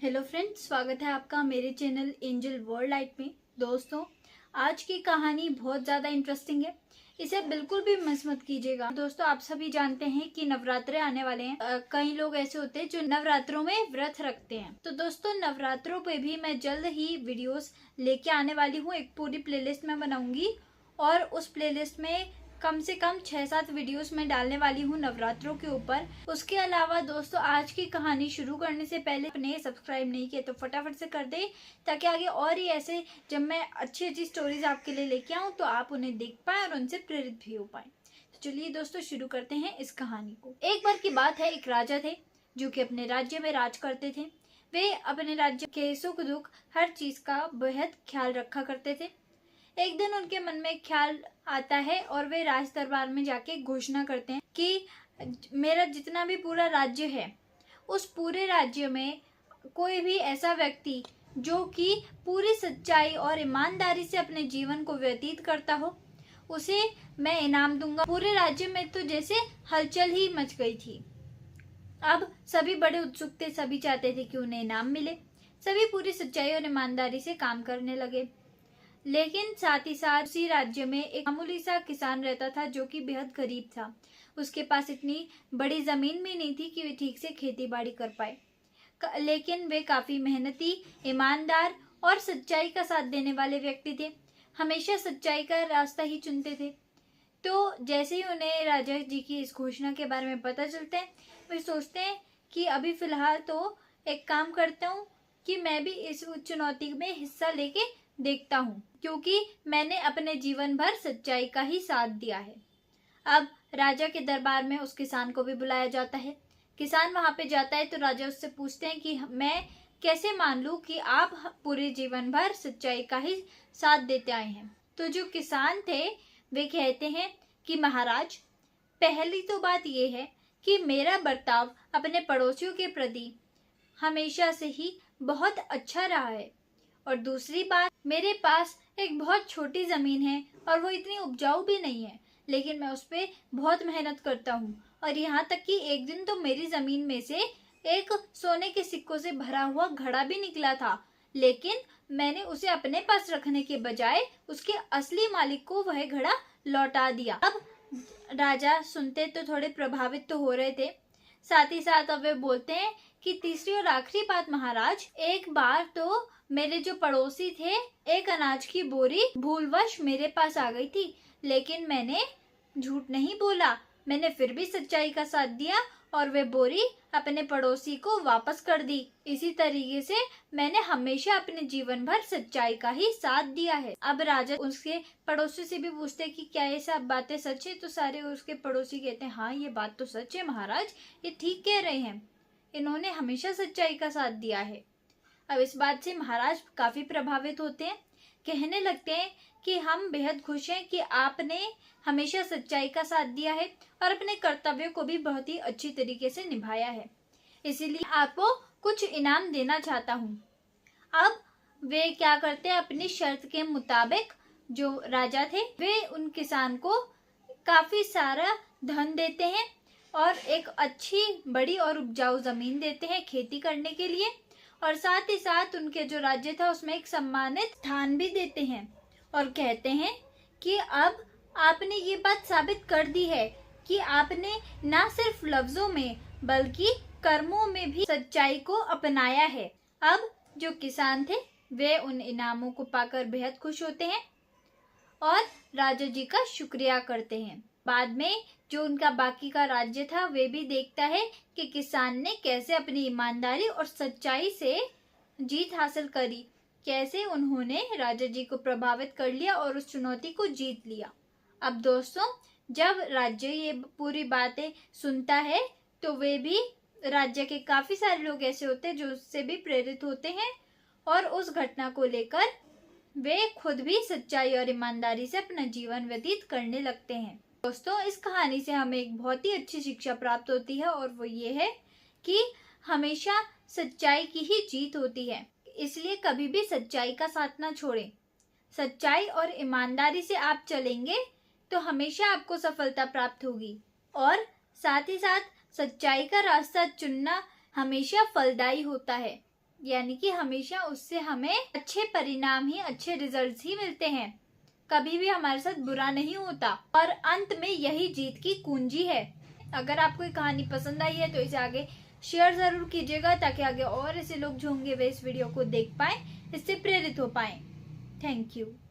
Hello friends, स्वागत है आपका मेरे चैनल एंजल वर्ल्ड लाइट में। दोस्तों, आज की कहानी बहुत ज़्यादा इंटरेस्टिंग है, इसे बिल्कुल भी मिस मत कीजिएगा। दोस्तों, आप सभी जानते हैं कि नवरात्रे आने वाले हैं। कई लोग ऐसे होते हैं जो नवरात्रों में व्रत रखते हैं। तो दोस्तों, नवरात्रों पे भी मैं जल्द ही वीडियोस लेके आने वाली हूँ। एक पूरी प्लेलिस्ट में बनाऊंगी और उस प्लेलिस्ट में कम से कम 6-7 वीडियोस में डालने वाली हूँ नवरात्रों के ऊपर। उसके अलावा दोस्तों, आज की कहानी शुरू करने से पहले अपने सब्सक्राइब नहीं किए तो फटाफट से कर दे, ताकि आगे और ही ऐसे जब मैं अच्छी अच्छी स्टोरीज आपके लिए लेके आऊँ तो आप उन्हें देख पाए और उनसे प्रेरित भी हो पाए। तो चलिए दोस्तों, शुरू करते हैं इस कहानी को। एक बार की बात है, एक राजा थे जो कि अपने राज्य में राज करते थे। वे अपने राज्य के सुख दुख हर चीज का बेहद ख्याल रखा करते थे। एक दिन उनके मन में एक ख्याल आता है और वे राज दरबार में जाके घोषणा करते हैं कि मेरा जितना भी पूरा राज्य है, उस पूरे राज्य में कोई भी ऐसा व्यक्ति जो कि पूरी सच्चाई और ईमानदारी से अपने जीवन को व्यतीत करता हो, उसे मैं इनाम दूंगा। पूरे राज्य में तो जैसे हलचल ही मच गई थी। अब सभी बड़े उत्सुक थे, सभी चाहते थे कि उन्हें इनाम मिले। सभी पूरी सच्चाई और ईमानदारी से काम करने लगे। लेकिन साथ ही साथ उसी राज्य में एक मामूली सा किसान रहता था जो कि बेहद गरीब था। उसके पास इतनी बड़ी जमीन भी नहीं थी कि वे ठीक से खेती बाड़ी कर पाए। लेकिन वे काफी मेहनती, ईमानदार और सच्चाई का साथ देने वाले व्यक्ति थे। हमेशा सच्चाई का रास्ता ही चुनते थे। तो जैसे ही उन्हें राजा जी की इस घोषणा के बारे में पता चलता है, वे सोचते हैं कि अभी फिलहाल तो एक काम करता हूँ कि मैं भी इस चुनौती में हिस्सा लेके देखता हूँ, क्योंकि मैंने अपने जीवन भर सच्चाई का ही साथ दिया है। अब राजा के दरबार में उस किसान को भी बुलाया जाता है। किसान वहां पे जाता है तो राजा उससे पूछते हैं कि मैं कैसे मान लूं कि आप पूरे जीवन भर सच्चाई का ही साथ देते आए हैं। तो जो किसान थे वे कहते हैं कि महाराज, पहली तो बात यह है कि मेरा बर्ताव अपने पड़ोसियों के प्रति हमेशा से ही बहुत अच्छा रहा है, और दूसरी बात, मेरे पास एक बहुत छोटी जमीन है और वो इतनी उपजाऊ भी नहीं है, लेकिन मैं उस पर बहुत मेहनत करता हूँ। और यहाँ तक कि एक दिन तो मेरी जमीन में से एक सोने के सिक्कों से भरा हुआ घड़ा भी निकला था, लेकिन मैंने उसे अपने पास रखने के बजाय उसके असली मालिक को वह घड़ा लौटा दिया। अब राजा सुनते तो थोड़े प्रभावित तो हो रहे थे, साथ ही साथ अब वे बोलते हैं कि तीसरी और आखिरी बात महाराज, एक बार तो मेरे जो पड़ोसी थे, एक अनाज की बोरी भूलवश मेरे पास आ गई थी, लेकिन मैंने झूठ नहीं बोला, मैंने फिर भी सच्चाई का साथ दिया और वे बोरी अपने पड़ोसी को वापस कर दी। इसी तरीके से मैंने हमेशा अपने जीवन भर सच्चाई का ही साथ दिया है। अब राजा उसके पड़ोसी से भी पूछते कि क्या ये सब बातें सच है, तो सारे उसके पड़ोसी कहते हैं हाँ, ये बात तो सच है महाराज, ये ठीक कह रहे हैं, इन्होंने हमेशा सच्चाई का साथ दिया है। अब इस बात से महाराज काफी प्रभावित होते हैं, कहने लगते हैं कि हम बेहद खुश हैं कि आपने हमेशा सच्चाई का साथ दिया है और अपने कर्तव्यों को भी बहुत ही अच्छी तरीके से निभाया है, इसीलिए आपको कुछ इनाम देना चाहता हूँ। अब वे क्या करते हैं, अपनी शर्त के मुताबिक जो राजा थे वे उन किसान को काफी सारा धन देते हैं और एक अच्छी बड़ी और उपजाऊ जमीन देते हैं खेती करने के लिए, और साथ ही साथ उनके जो राज्य था उसमें एक सम्मानित स्थान भी देते हैं, और कहते हैं कि अब आपने ये बात साबित कर दी है कि आपने ना सिर्फ लफ्जों में बल्कि कर्मों में भी सच्चाई को अपनाया है। अब जो किसान थे वे उन इनामों को पाकर बेहद खुश होते हैं और राजा जी का शुक्रिया करते हैं। बाद में जो उनका बाकी का राज्य था वे भी देखता है कि किसान ने कैसे अपनी ईमानदारी और सच्चाई से जीत हासिल करी, कैसे उन्होंने राजा जी को प्रभावित कर लिया और उस चुनौती को जीत लिया। अब दोस्तों, जब राज्य ये पूरी बातें सुनता है तो वे भी, राज्य के काफी सारे लोग ऐसे होते हैं जो उससे भी प्रेरित होते हैं और उस घटना को लेकर वे खुद भी सच्चाई और ईमानदारी से अपना जीवन व्यतीत करने लगते हैं। दोस्तों, इस कहानी से हमें एक बहुत ही अच्छी शिक्षा प्राप्त होती है, और वो ये है कि हमेशा सच्चाई की ही जीत होती है, इसलिए कभी भी सच्चाई का साथ ना छोड़ें। सच्चाई और ईमानदारी से आप चलेंगे तो हमेशा आपको सफलता प्राप्त होगी, और साथ ही साथ सच्चाई का रास्ता चुनना हमेशा फलदायी होता है। यानी कि हमेशा उससे हमें अच्छे परिणाम ही, अच्छे रिजल्ट्स ही मिलते हैं। कभी भी हमारे साथ बुरा नहीं होता और अंत में यही जीत की कुंजी है। अगर आपको ये कहानी पसंद आई है तो इसे आगे शेयर जरूर कीजिएगा, ताकि आगे और ऐसे लोग जो होंगे वे इस वीडियो को देख पाए, इससे प्रेरित हो पाए। Thank you.